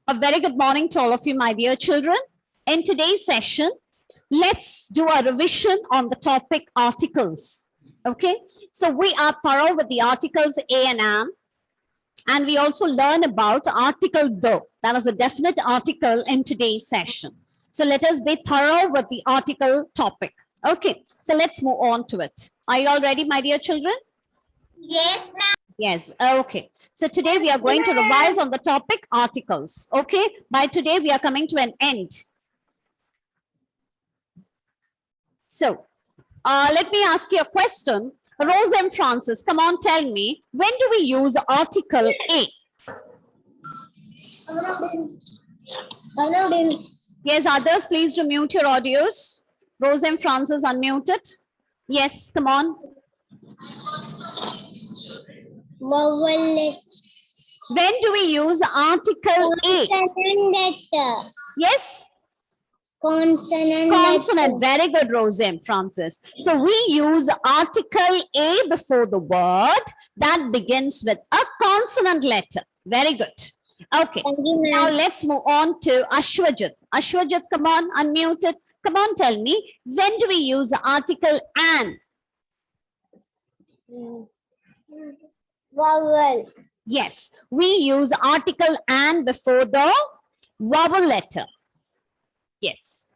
A very good morning to all of you, my dear children. In today's session, let's do a revision on the topic articles. Okay, so we are thorough with the articles a and am, and we also learn about article the. That is a definite article in today's session. So let us be thorough with the article topic. Okay, so let's move on to it. Are you all ready, my dear children? Yes, ma'am. Yes, okay. So today we are going to revise on the topic articles. Okay, by today we are coming to an end. So let me ask you a question. Rose and Francis, come on, tell me, when do we use article A? Yes, others, please mute your audios. Rose and Francis, unmute it. Yes, come on. Vowel When do we use article A? consonant letter. Yes? Consonant Consonant. letter. Very good, Rose and Francis. So we use article A before the word that begins with a consonant letter. Very good. Okay. Thank you, Now ma'am. let's move on to Ashwajit. Ashwajit, come on, unmute it. Come on, tell me, when do we use the article an? Vowel. Yes, we use article an before the vowel letter. Yes.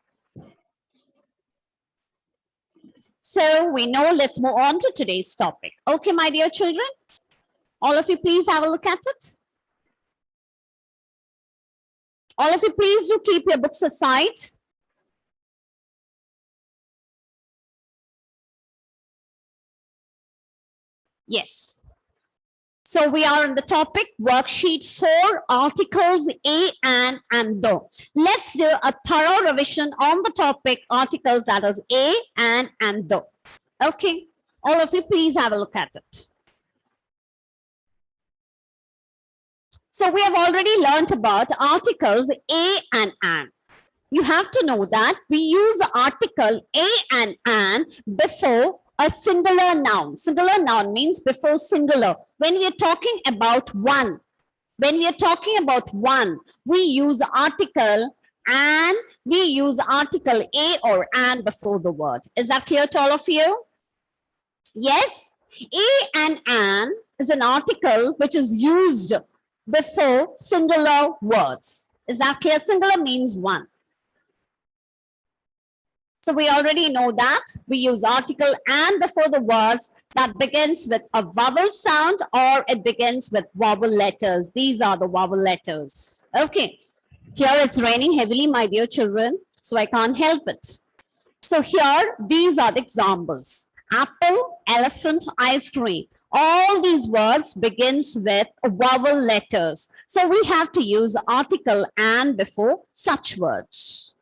So we know, let's move on to today's topic. Okay, my dear children, all of you please have a look at it. All of you please do keep your books aside. Yes. So we are on the topic worksheet 4, articles a and the. Let's do a thorough revision on the topic articles, that is a and the. Okay, all of you please have a look at it. So we have already learned about articles a and an. You have to know that we use the article a and an before a singular noun. Singular noun means before singular. When we are talking about one, we use article and we use article a or an before the word. Is that clear to all of you? Yes? A and an is an article which is used before singular words. Is that clear? Singular means one. So we already know that we use article and before the words that begins with a vowel sound or it begins with vowel letters. These are the vowel letters. Okay. Here it's raining heavily, my dear children, so I can't help it. So here, these are the examples. Apple, elephant, ice cream. All these words begins with vowel letters. So we have to use article and before such words.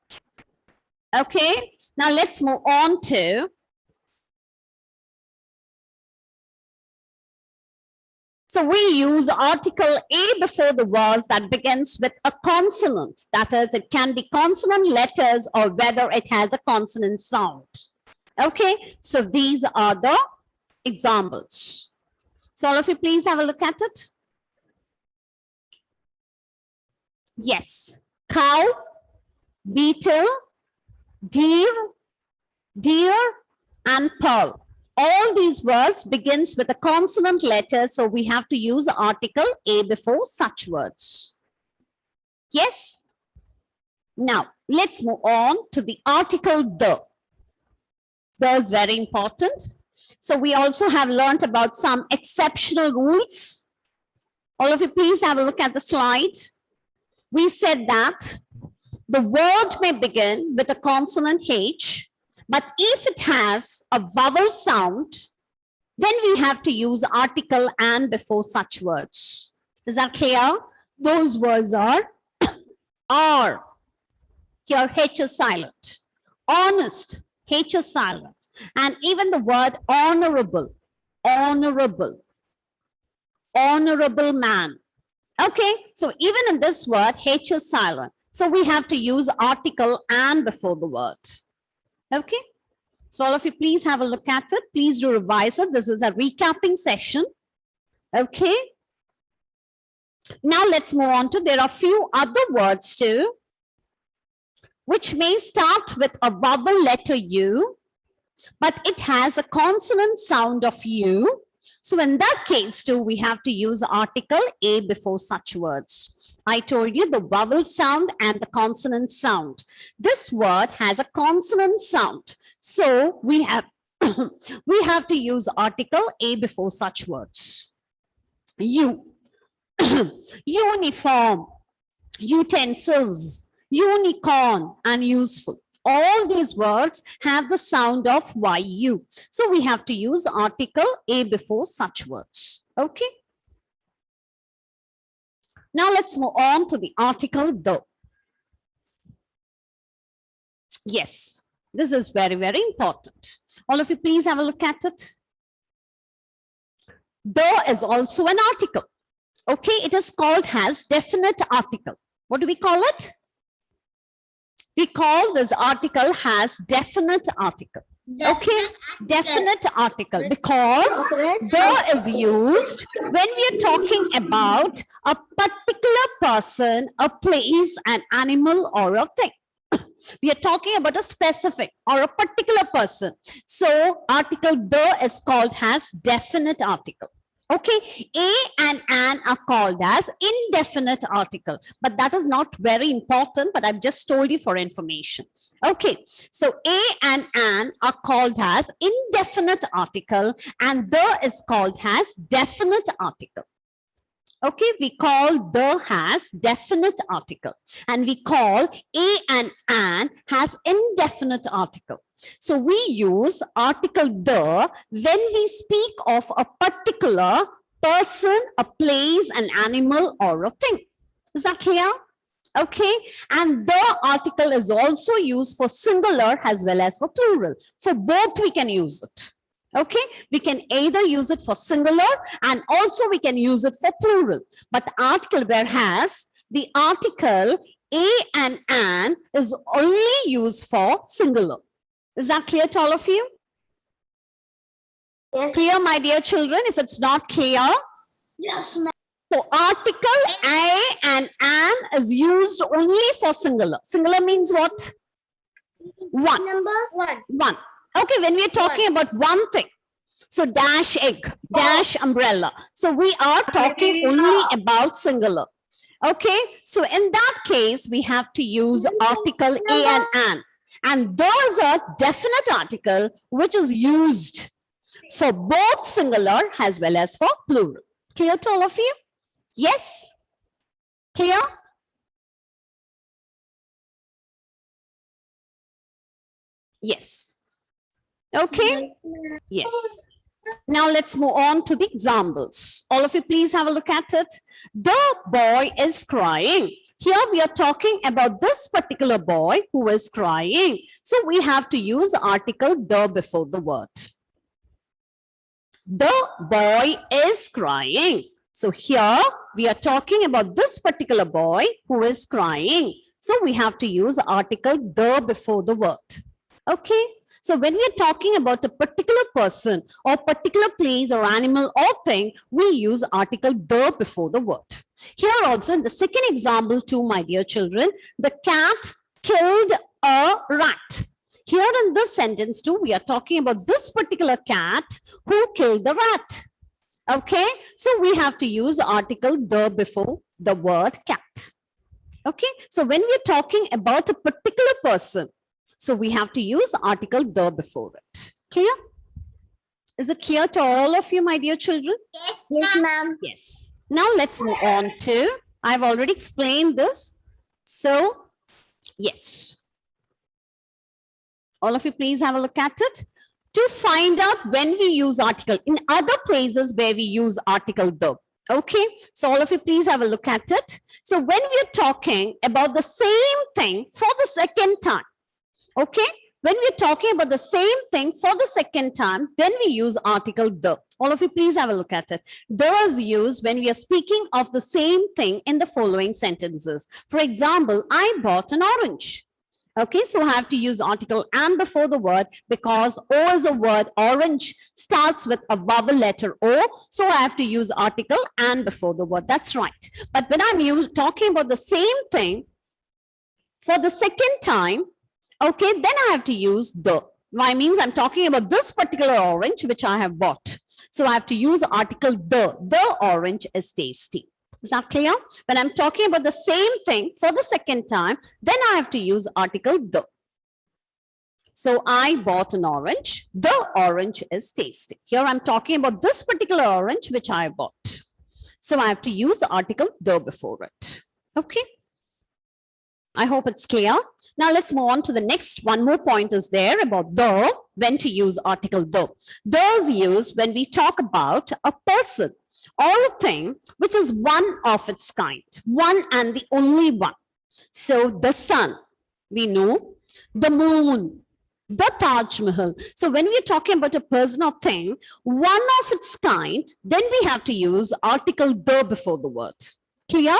Okay. Now let's move on to. So we use article A before the words that begins with a consonant. That is, it can be consonant letters or whether it has a consonant sound. Okay, so these are the examples. So all of you please have a look at it. Yes, cow, beetle, deer, and pearl. All these words begins with a consonant letter, so we have to use article A before such words. Yes? Now, let's move on to the article the. The is very important. So we also have learned about some exceptional rules. All of you please have a look at the slide. We said that the word may begin with a consonant H, but if it has a vowel sound, then we have to use article and before such words. Is that clear? Those words are here H is silent. Honest, H is silent. And even the word honorable man. Okay, so even in this word, H is silent. So we have to use article and before the word. Okay, so all of you please have a look at it. Please do revise it. This is a recapping session. Okay. Now let's move on to, there are few other words too, which may start with a vowel letter U, but it has a consonant sound of U. So in that case too, we have to use article A before such words. I told you the vowel sound and the consonant sound. This word has a consonant sound. So we have, we have to use article A before such words. U, uniform, utensils, unicorn, and useful. All these words have the sound of YU. So we have to use article A before such words. Okay. Now let's move on to the article the. Yes, this is very, very important. All of you, please have a look at it. The is also an article. Okay, it is called as definite article. What do we call it? We call this article as definite article. Okay, definite article, because the is used when we are talking about a particular person, a place, an animal, or a thing. We are talking about a specific or a particular person. So article the is called as definite article. Okay, a and an are called as indefinite article, but that is not very important, but I've just told you for information. Okay, so a and an are called as indefinite article, and the is called as definite article. Okay, we call the as definite article, and we call a and an as indefinite article. So we use article the when we speak of a particular person, a place, an animal, or a thing. Is that clear? Okay, and the article is also used for singular as well as for plural. For both we can use it. Okay, we can either use it for singular and also we can use it for plural. But article, whereas the article a and an is only used for singular. Is that clear to all of you? Yes. Clear, my dear children? If it's not clear, Yes, ma'am. so article a and an is used only for singular. Singular means what? One. Number one. One. Okay, when we are talking about one thing, so dash egg, dash umbrella. So we are talking only about singular. Okay, so in that case, we have to use article a and an. And those are definite article, which is used for both singular as well as for plural. Clear to all of you? Yes? Clear? Yes. Okay. Yes. Now let's move on to the examples. All of you, please have a look at it. The boy is crying. Here we are talking about this particular boy who is crying. So we have to use article the before the word. The boy is crying. So here we are talking about this particular boy who is crying. So we have to use article the before the word. Okay. So when we are talking about a particular person or particular place or animal or thing, we use article the before the word. Here also in the second example too, my dear children, the cat killed a rat. Here in this sentence too, we are talking about this particular cat who killed the rat. Okay, so we have to use article the before the word cat. Okay, so when we're talking about a particular person, so we have to use article the before it. Clear? Is it clear to all of you, my dear children? Yes, ma'am. Yes. Now let's move on to, I've already explained this. So, yes. All of you, please have a look at it. To find out when we use article, in other places where we use article the. Okay, so all of you, please have a look at it. So when we're talking about the same thing for the second time, okay, when we're talking about the same thing for the second time, then we use article the. All of you, please have a look at it. The is used when we are speaking of the same thing in the following sentences. For example, I bought an orange. Okay, so I have to use article and before the word because O is a word, orange starts with a vowel letter O. So I have to use article and before the word. That's right. But when I'm talking about the same thing for the second time, okay, then I have to use the. Why means I'm talking about this particular orange which I have bought. So I have to use article the. The orange is tasty. Is that clear? When I'm talking about the same thing for the second time, then I have to use article the. So I bought an orange. The orange is tasty. Here I'm talking about this particular orange which I bought. So I have to use article the before it. Okay. I hope it's clear. Now let's move on to the next. One more point is there about the, when to use article the. The is used when we talk about a person or a thing which is one of its kind, one and the only one. So the sun, we know, the moon, the Taj Mahal. So when we're talking about a person or thing, one of its kind, then we have to use article the before the word. Clear?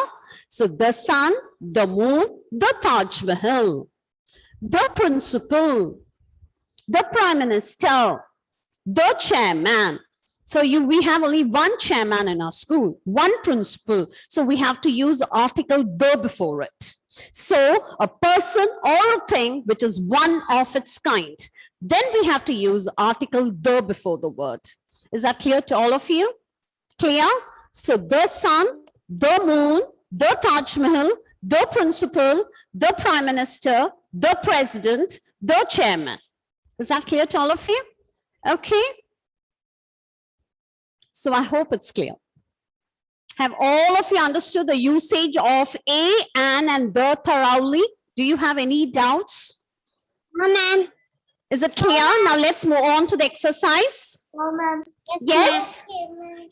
So the sun, the moon, the Taj Mahal, the principal, the prime minister, the chairman. So we have only one chairman in our school, one principal. So we have to use article the before it. So a person or a thing which is one of its kind, then we have to use article the before the word. Is that clear to all of you? Clear? So the sun, the moon, the Taj Mahal, the principal, the prime minister, the president, the chairman. Is that clear to all of you? Okay. So I hope it's clear. Have all of you understood the usage of a, an, and the thoroughly? Do you have any doubts? No, ma'am. Is it clear? Now let's move on to the exercise. No, ma'am. Yes?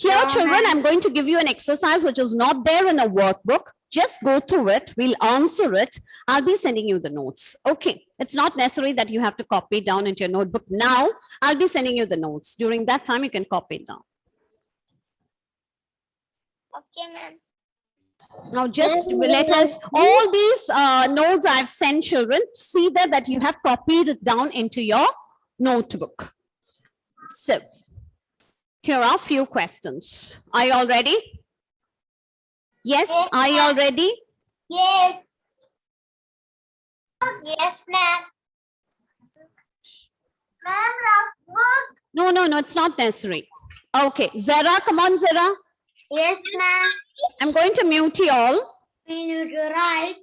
Here, children, I'm going to give you an exercise which is not there in a workbook. Just go through it. We'll answer it. I'll be sending you the notes. Okay. It's not necessary that you have to copy it down into your notebook now. I'll be sending you the notes. During that time, you can copy it down. Okay, ma'am. Now just let us, all these notes I've sent children, see that you have copied it down into your notebook. So here are a few questions. Are you all ready? Yes, Yes, are you all ready? Yes. Yes, ma'am. Ma'am, rough book. No, it's not necessary. Okay, Zara, come on, Zara. Yes, ma'am. I'm going to mute you all. We need to write.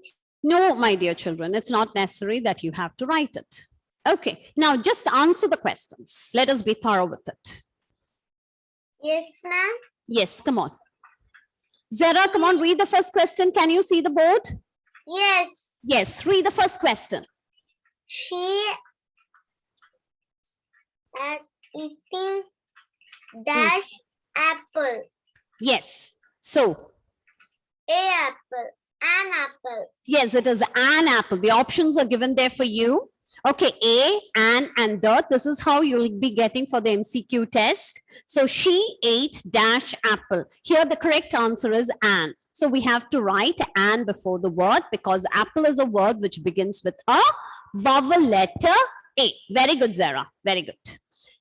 No, my dear children, it's not necessary that you have to write it. Okay, now just answer the questions. Let us be thorough with it. Yes, ma'am. Yes, come on. Zara, come on, read the first question. Can you see the board? Yes. Yes, read the first question. She at eating dash apple. Yes. So, A apple. An apple. yes, it is an apple. The options are given there for you. Okay, A, an, and the. This is how you'll be getting for the MCQ test. So, she ate dash apple. Here, the correct answer is an. So, we have to write an before the word because apple is a word which begins with a vowel letter A. Very good, Zara. Very good.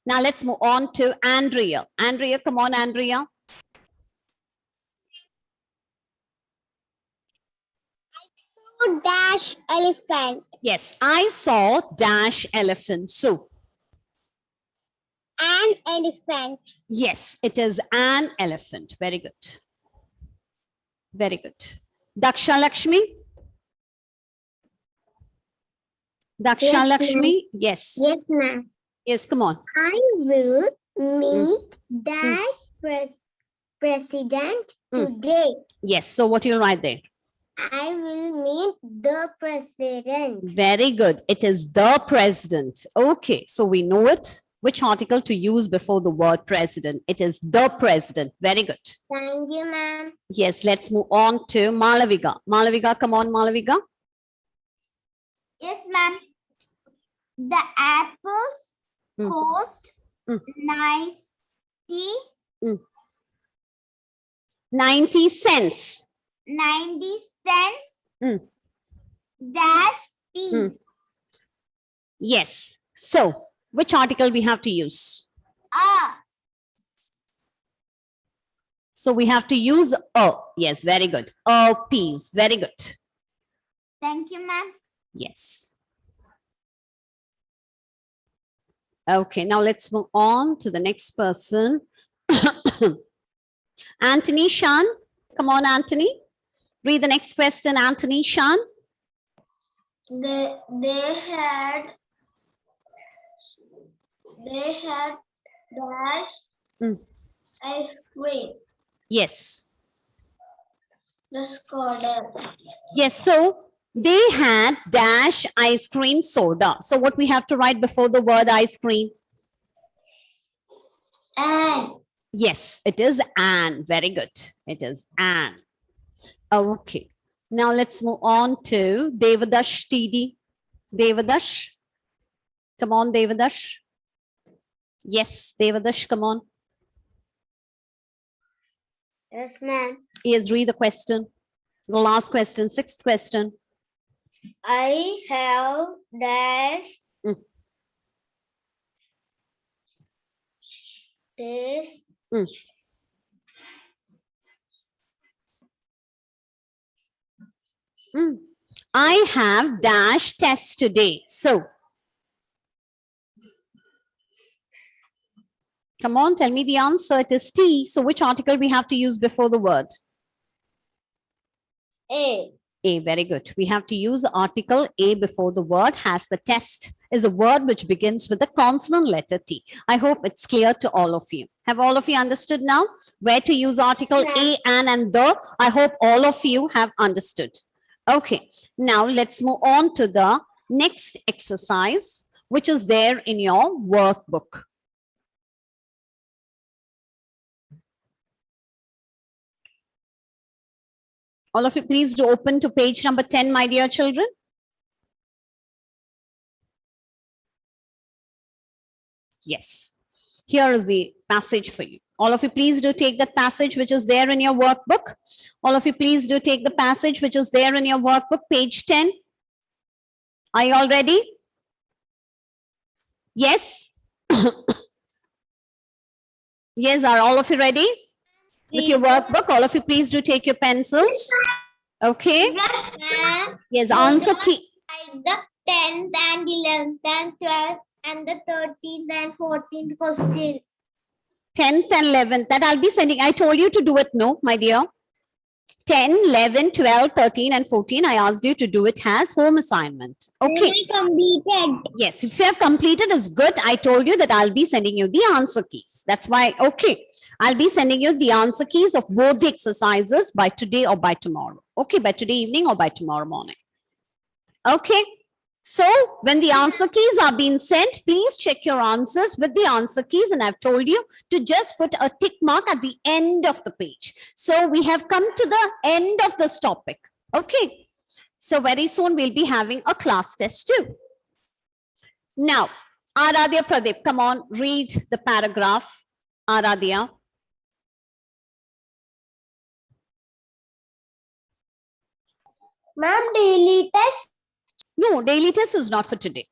Now, let's move on to Andrea. Andrea, come on, Andrea. Dash elephant. Yes, I saw dash elephant. So, An elephant. yes, it is an elephant. Very good. Very good. Daksha Lakshmi? Daksha Yes, Lakshmi? Yes. Yes, ma'am. Yes, come on. I will meet dash president today. Yes, so what you'll write there? I will meet the president. Very good. It is the president. Okay, so we know it. Which article to use before the word president? It is the president. Very good. Thank you, ma'am. Yes, let's move on to Malaviga. Malaviga, come on, Malaviga. Yes, ma'am. The apples cost 90 cents. 90 cents dash piece. Yes. So, which article we have to use? A. So we have to use a. Yes, very good. A piece. Very good. Thank you, ma'am. Yes. Okay, now let's move on to the next person. Anthony Shan. Come on, Anthony. Read the next question, Anthony Shan. They had dash Mm. ice cream. Yes. The scorer. Yes, so they had dash ice cream soda. So what we have to write before the word ice cream? And Yes, it is an. Very good. It is an. Okay. Now let's move on to Devadash TD. Devadash. Come on, Devadash. Yes, Devadash, come on. yes, ma'am. Yes, read the question. The last question, sixth question. I have dash Mm. this Mm. Mm. I have dash test today. So, come on, tell me the answer. It is T. So, which article we have to use before the word? A. A, very good. We have to use article A before the word. Has the test is a word which begins with the consonant letter T. I hope it's clear to all of you. Have all of you understood now where to use article A, an, and the? I hope all of you have understood. Okay, now let's move on to the next exercise, which is there in your workbook. All of you, please do open to page number 10, my dear children. Yes. Here is the passage for you. All of you, please do take that passage which is there in your workbook. All of you, please do take the passage which is there in your workbook, page 10. Are you all ready? Yes? Yes, are all of you ready? With your workbook, all of you, please do take your pencils. Okay? Yes, ma'am. Yes, answer key. The 10th and 11th and 12th and the 13th and 14th question. 10th and 11th, that I'll be sending. I told you to do it, no, my dear. 10, 11, 12, 13, and 14, I asked you to do it as home assignment. Okay. Completed. Yes, if you have completed, is good. I told you that I'll be sending you the answer keys. That's why, okay. I'll be sending you the answer keys of both the exercises by today or by tomorrow. Okay, by today evening or by tomorrow morning. Okay. So when the answer keys are being sent, please check your answers with the answer keys. And I've told you to just put a tick mark at the end of the page. So we have come to the end of this topic. Okay. So very soon we'll be having a class test too. Now, Aradhya Pradeep, come on, read the paragraph. Aradhya. Ma'am, daily test. No, daily test is not for today.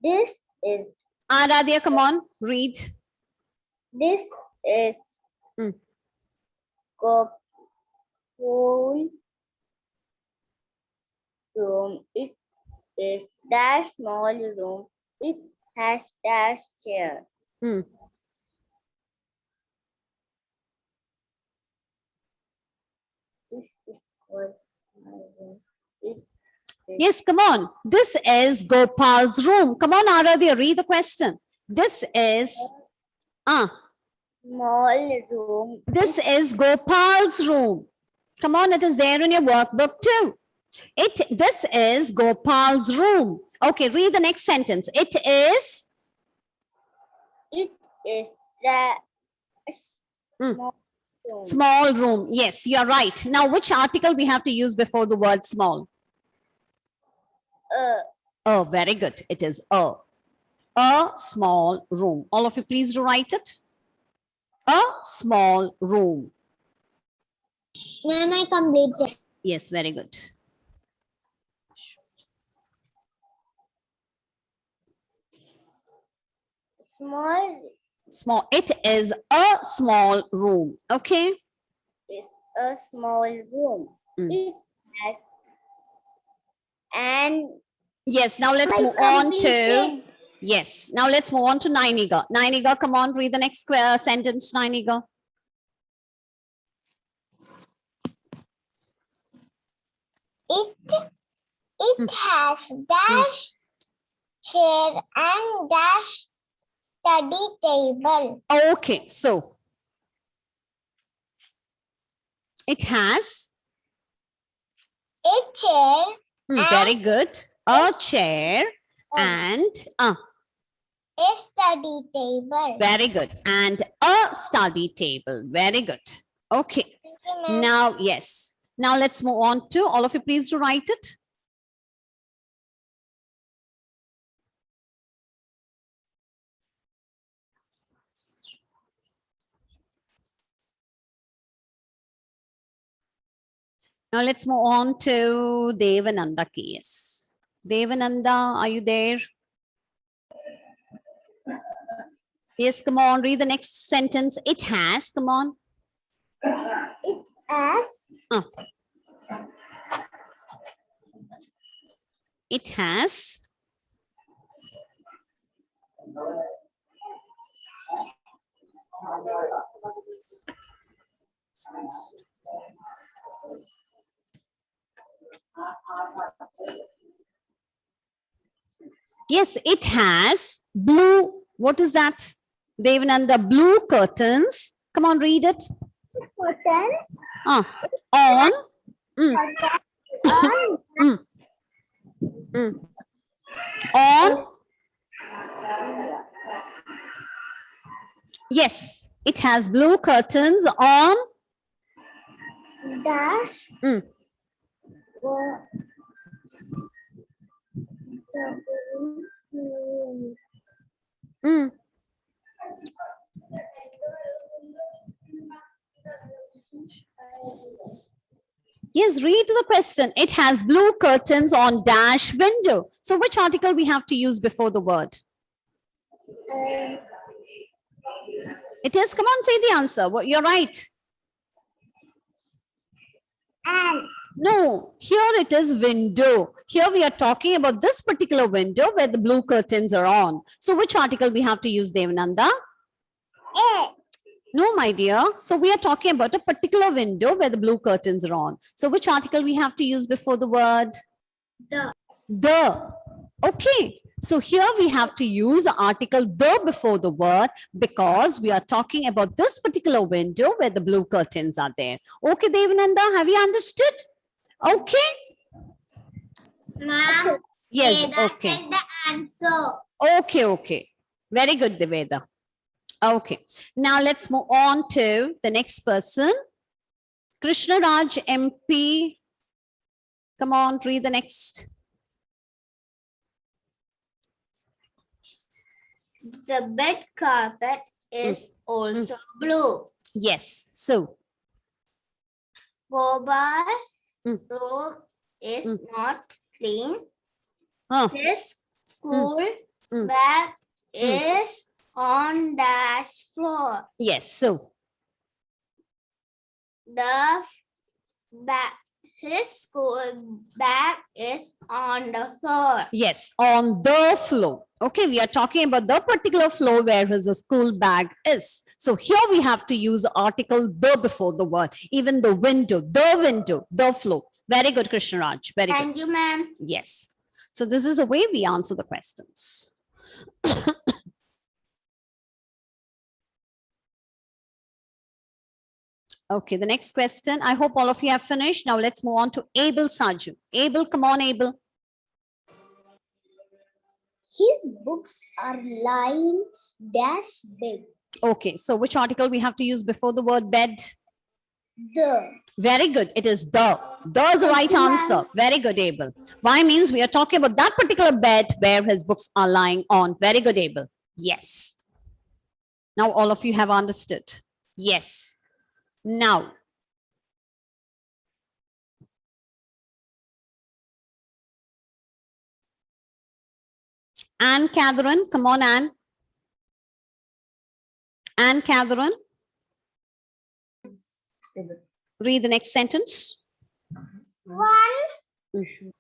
This is Aradhya, come on, read. this is Mm. Gopal room. It is dash small room. It has dash chair. Mm. This is called my room. It Yes, come on. This is Gopal's room. Come on, Aradhya, read the question. This is, small room. this is Gopal's room. Come on, it is there in your workbook too. This is Gopal's room. Okay, read the next sentence. It is, It is the Mm. small room. small room. Yes, you're right. Now, which article we have to use before the word small? Oh, very good. It is a small room. All of you, please do write it. A small room. Ma'am, I completed. Yes, very good. small Small. It is a small room. Okay. is a small room. Mm. It has an Yes. Now let's I move on to. completed. Yes. Now let's move on to Nainiga. Nainiga, come on, read the next sentence, Nainiga. It has dash chair and dash study table. Okay. So it has. A chair Very good. A chair and a study table. very good. And a study table. Very good. Okay. Thank you, ma'am. Now, yes. Now let's move on to all of you. Please to write it. Now let's move on to Devananda case. Devananda, are you there? Yes, come on, read the next sentence. It has, come on. It has It has. Yes, it has blue. What is that? Devananda, blue curtains. Come on, read it. curtains On. Mm, on mm, mm. On. Yes, it has blue curtains on. dash Mm. Mm. Yes, read the question. It has blue curtains on dash window. So which article we have to use before the word? It is, come on, say the answer. Well, you're right. and No, here it is window. Here we are talking about this particular window where the blue curtains are on. So which article we have to use, Devananda? a No, my dear. So we are talking about a particular window where the blue curtains are on. So which article we have to use before the word? The. Okay. So here we have to use the article the before the word because we are talking about this particular window where the blue curtains are there. Okay, Devananda, have you understood? Okay. ma'am. Yes, Veda okay. is the answer. Okay, okay. Very good, Deveda. Okay. Now let's move on to the next person. Krishna Raj MP. Come on, read the next. The bed carpet is also blue. Yes. So, Gobar Mm. room is not clean. huh, His school Mm. bag is on dash floor. yes. So, The bag, his school bag is on the floor. yes, on the floor. Okay, we are talking about the particular floor where his school bag is. So here we have to use article the before the word. Even the window, the floor. Very good, Krishna Raj. Very good. Thank you, ma'am. Yes. So this is the way we answer the questions. Okay, the next question. I hope all of you have finished. Now let's move on to Abel Saju. Abel, come on, Abel. His books are lying dash bed. Okay, so which article we have to use before the word bed? The. Very good. It is the. The is the right answer. Very good, Abel. Why means we are talking about that particular bed where his books are lying on. Very good, Abel. Yes. Now all of you have understood. Yes. Now. Anne Catherine, come on, Anne. And Catherine, read the next sentence. One Mhm. shoe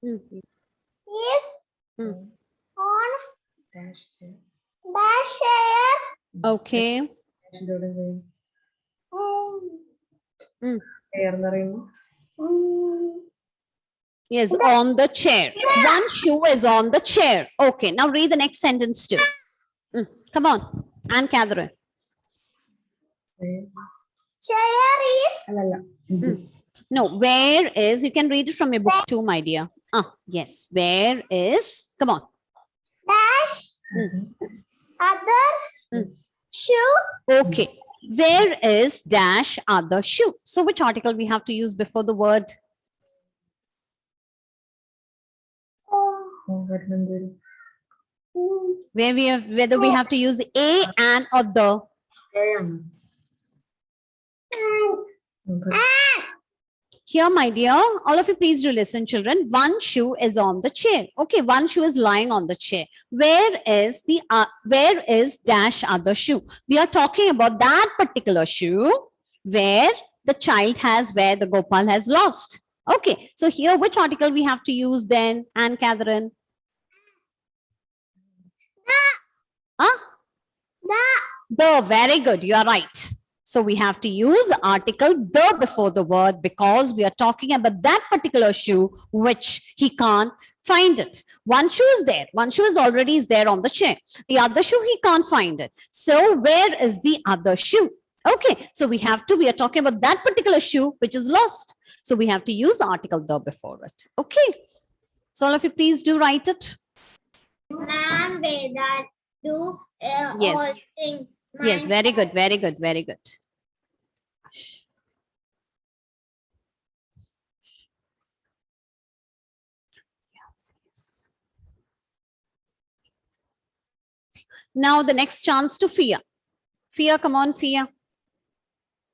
Mhm. is Mm. on dash chair. Okay. Mm. Mm. Mm. Yes, on the chair. One shoe is on the chair. Okay, now read the next sentence too. Come on, and Catherine. Chair is No, where is, you can read it from your book too, my dear. Yes, where is, come on. dash Mm. other Mm. shoe. Okay, where is dash other shoe? So which article we have to use before the word? Where we have, whether we have to use a, and, or the. Here, my dear, all of you, please do listen, children. One shoe is on the chair. Okay, one shoe is lying on the chair. Where is dash other shoe? We are talking about that particular shoe where the child has, where the Gopal has lost. Okay, so here, which article we have to use then, Anne Catherine? The, very good, you are right. So we have to use article the before the word because we are talking about that particular shoe which he can't find it. One shoe is there. One shoe is already there on the chair. The other shoe, he can't find it. So where is the other shoe? Okay, so we are talking about that particular shoe which is lost. So we have to use article the before it. Okay, so all of you, please do write it. Ma'am, Veda, do all Yes. things. Yes, very good, very good, very good. Now the next chance to Fia. Fia, come on, Fia.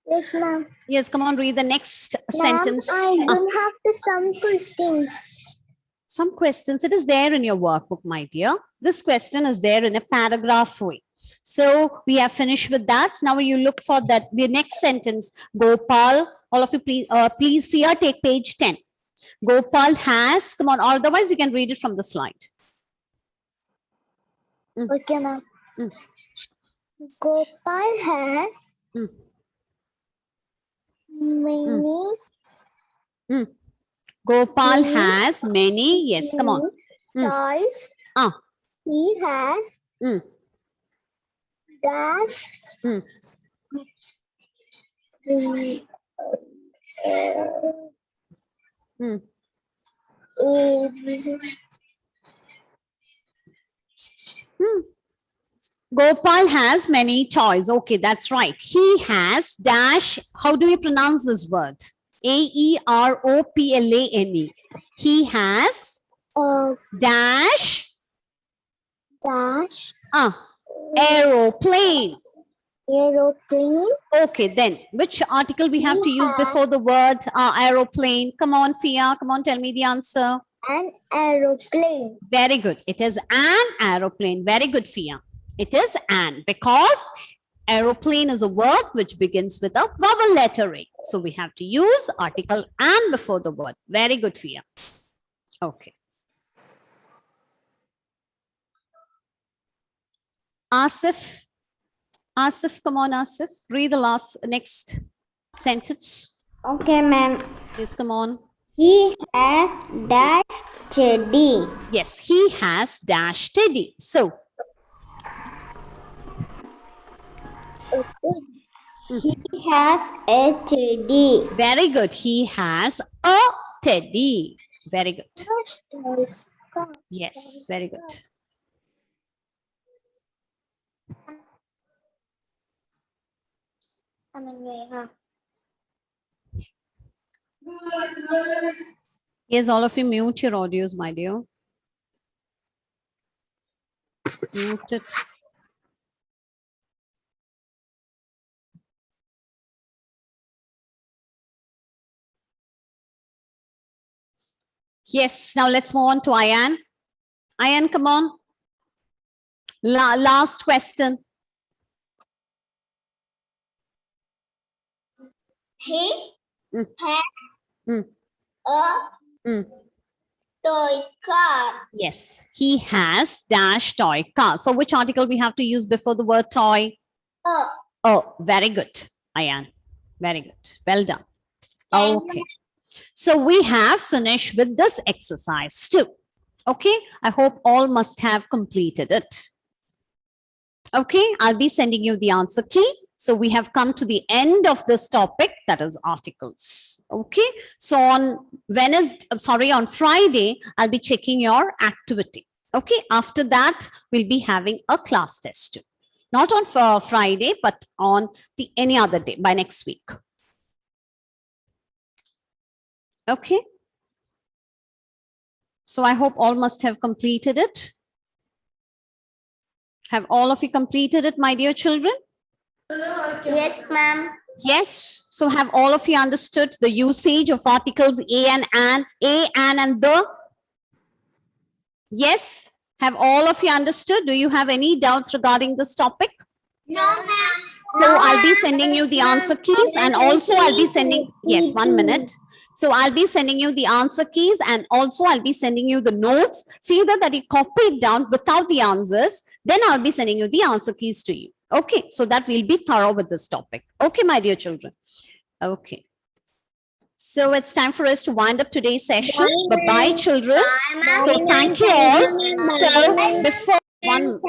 Yes, ma'am. Yes, come on, read the next Ma'am, sentence. I don't have to some questions. Some questions, it is there in your workbook, my dear. This question is there in a paragraph way. So we have finished with that. Now you look for that, the next sentence. Gopal, all of you, please, Fia, take page 10. Gopal has, come on, otherwise you can read it from the slide. Okay, ma'am. Mm. Gopal has Mm. many. Gopal Many. has many, yes, come on. Toys. Ah. He has Mm. dash. Mm. Mm. Gopal has many toys. Okay, that's right. He has dash. How do we pronounce this word? Aeroplane. He has dash dash aeroplane. aeroplane. Okay, then which article we have to use before the word aeroplane? Come on, Fia. Come on, tell me the answer. An aeroplane. Very good. It is an aeroplane. Very good, Fia. It is an, because aeroplane is a word which begins with a vowel letter A. So we have to use article and before the word. Very good, Fia. Okay. Asif. Asif, come on, Asif. Read the next sentence. Okay, ma'am. Yes, come on. He has dash teddy. Yes, he has dash teddy. So, he has a teddy. very good. He has a teddy. Very good. Yes, very good. Yes, all of you mute your audios, my dear. Mute it. Yes, now let's move on to Ayan. Ayan, come on. Last question. He Mm. has Mm. a Mm. toy car. Yes, he has dash toy car. So which article we have to use before the word toy? A. Oh, very good, Ayan. Very good. Well done. Thank Okay. So we have finished with this exercise too. Okay. I hope all must have completed it. Okay. I'll be sending you the answer key. So we have come to the end of this topic, that is articles. Okay. So on on Friday, I'll be checking your activity. Okay. After that, we'll be having a class test too. Not on Friday, but on the any other day by next week. Okay. So I hope all must have completed it. Have all of you completed it, my dear children? Yes, ma'am. Yes. So have all of you understood the usage of articles a and and the? Yes. Have all of you understood? Do you have any doubts regarding this topic? No, ma'am. So I'll be sending you the answer keys, and also I'll be sending, yes, 1 minute. So I'll be sending you the answer keys, and also I'll be sending you the notes. See that you copy it down without the answers. Then I'll be sending you the answer keys to you. Okay, so that we'll be thorough with this topic. Okay, my dear children. Okay. So it's time for us to wind up today's session. Bye-bye, children. Bye, ma'am. So thank you all. So before one